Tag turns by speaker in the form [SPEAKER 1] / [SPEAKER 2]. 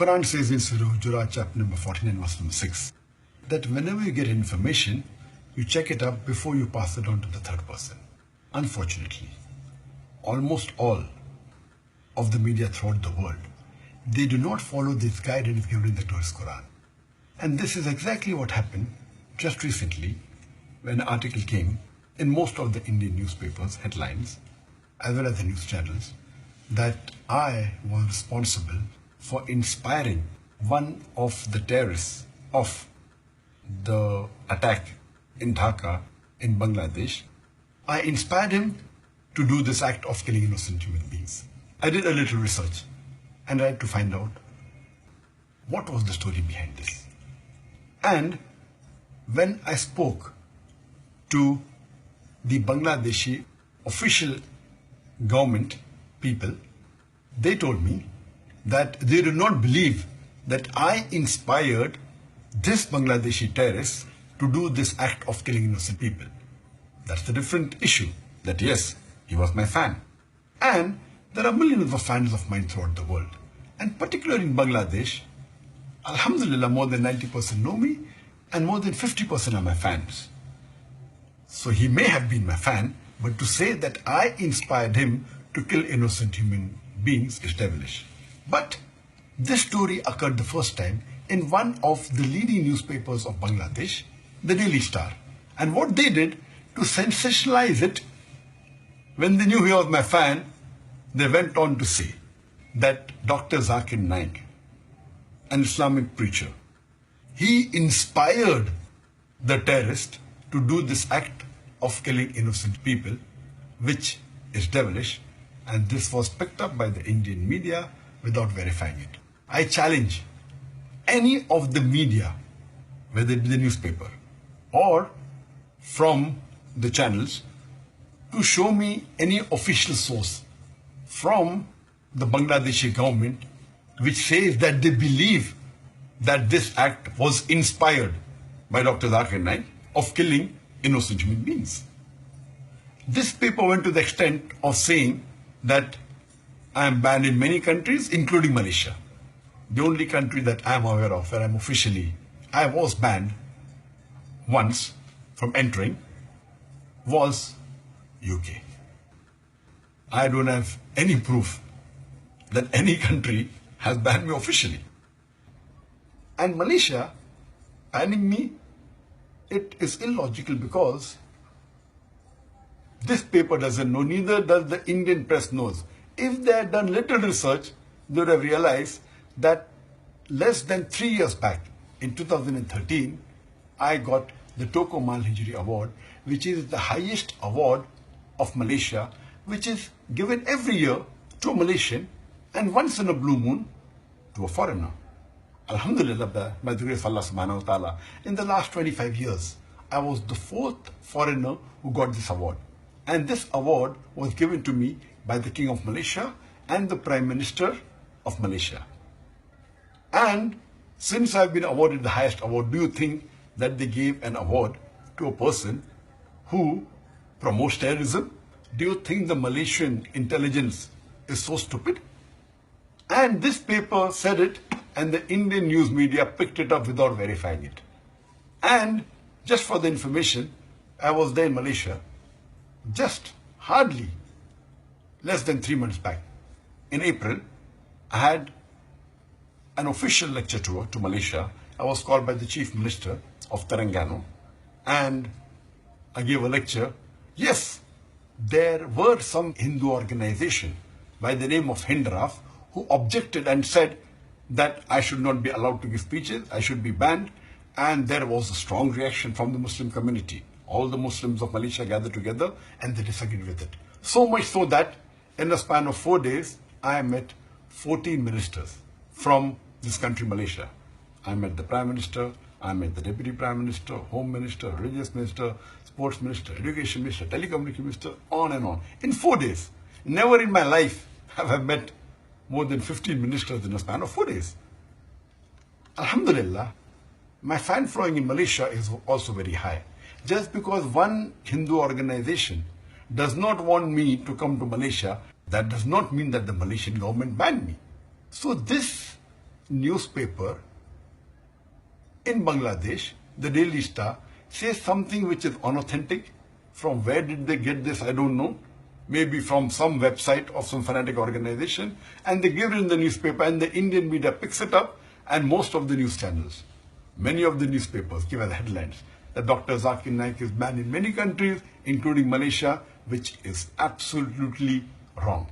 [SPEAKER 1] Quran says in Surah Hujurat, chapter number 49, verse number 6, that whenever you get information, you check it up before you pass it on to the third person. Unfortunately, almost all of the media throughout the world, they do not follow this guidance given in the glorious Quran. And this is exactly what happened just recently when an article came in most of the Indian newspapers, headlines, as well as the news channels, that I was responsible for inspiring one of the terrorists of the attack in Dhaka in Bangladesh. I inspired him to do this act of killing innocent human beings. I did a little research and I had to find out what was the story behind this. And when I spoke to the Bangladeshi official government people, they told me that they do not believe that I inspired this Bangladeshi terrorist to do this act of killing innocent people. That's the different issue. That yes, he was my fan. And there are millions of fans of mine throughout the world. And particularly in Bangladesh, Alhamdulillah, more than 90% know me and more than 50% are my fans. So he may have been my fan, but to say that I inspired him to kill innocent human beings is devilish. But this story occurred the first time in one of the leading newspapers of Bangladesh, the Daily Star. And what they did to sensationalize it, when they knew he was my fan, they went on to say that Dr. Zakir Naik, an Islamic preacher, he inspired the terrorist to do this act of killing innocent people, which is devilish, and this was picked up by the Indian media without verifying it. I challenge any of the media, whether it be the newspaper or from the channels, to show me any official source from the Bangladeshi government which says that they believe that this act was inspired by Dr. Zakir Naik of killing innocent human beings. This paper went to the extent of saying that I am banned in many countries, including Malaysia. The only country that I am aware of where I was banned once from entering was UK. I don't have any proof that any country has banned me officially. And Malaysia banning me, it is illogical because this paper doesn't know, neither does the Indian press knows. If they had done little research, they would have realized that less than 3 years back, in 2013, I got the Toko Mal Hijri Award, which is the highest award of Malaysia, which is given every year to a Malaysian and once in a blue moon to a foreigner. Alhamdulillah, by the grace of Allah subhanahu wa ta'ala, in the last 25 years, I was the 4th foreigner who got this award. And this award was given to me by the King of Malaysia and the Prime Minister of Malaysia. And since I've been awarded the highest award, do you think that they gave an award to a person who promotes terrorism? Do you think the Malaysian intelligence is so stupid? And this paper said it, and the Indian news media picked it up without verifying it. And just for the information, I was there in Malaysia just hardly less than 3 months back. In April, I had an official lecture tour to Malaysia. I was called by the Chief Minister of Terengganu and I gave a lecture. Yes, there were some Hindu organization by the name of Hindraf who objected and said that I should not be allowed to give speeches, I should be banned, and there was a strong reaction from the Muslim community. All the Muslims of Malaysia gathered together and they disagreed with it. So much so that in a span of 4 days, I met 14 ministers from this country, Malaysia. I met the Prime Minister, I met the Deputy Prime Minister, Home Minister, Religious Minister, Sports Minister, Education Minister, Telecommunication Minister, on and on. In 4 days. Never in my life have I met more than 15 ministers in a span of 4 days. Alhamdulillah, my fan following in Malaysia is also very high. Just because one Hindu organization does not want me to come to Malaysia, that does not mean that the Malaysian government banned me. So this newspaper in Bangladesh, the Daily Star, says something which is unauthentic. From where did they get this? I don't know. Maybe from some website of some fanatic organization, and they give it in the newspaper, and the Indian media picks it up, and most of the news channels, many of the newspapers give as headlines that Dr. Zakir Naik is banned in many countries, including Malaysia, which is absolutely wrong.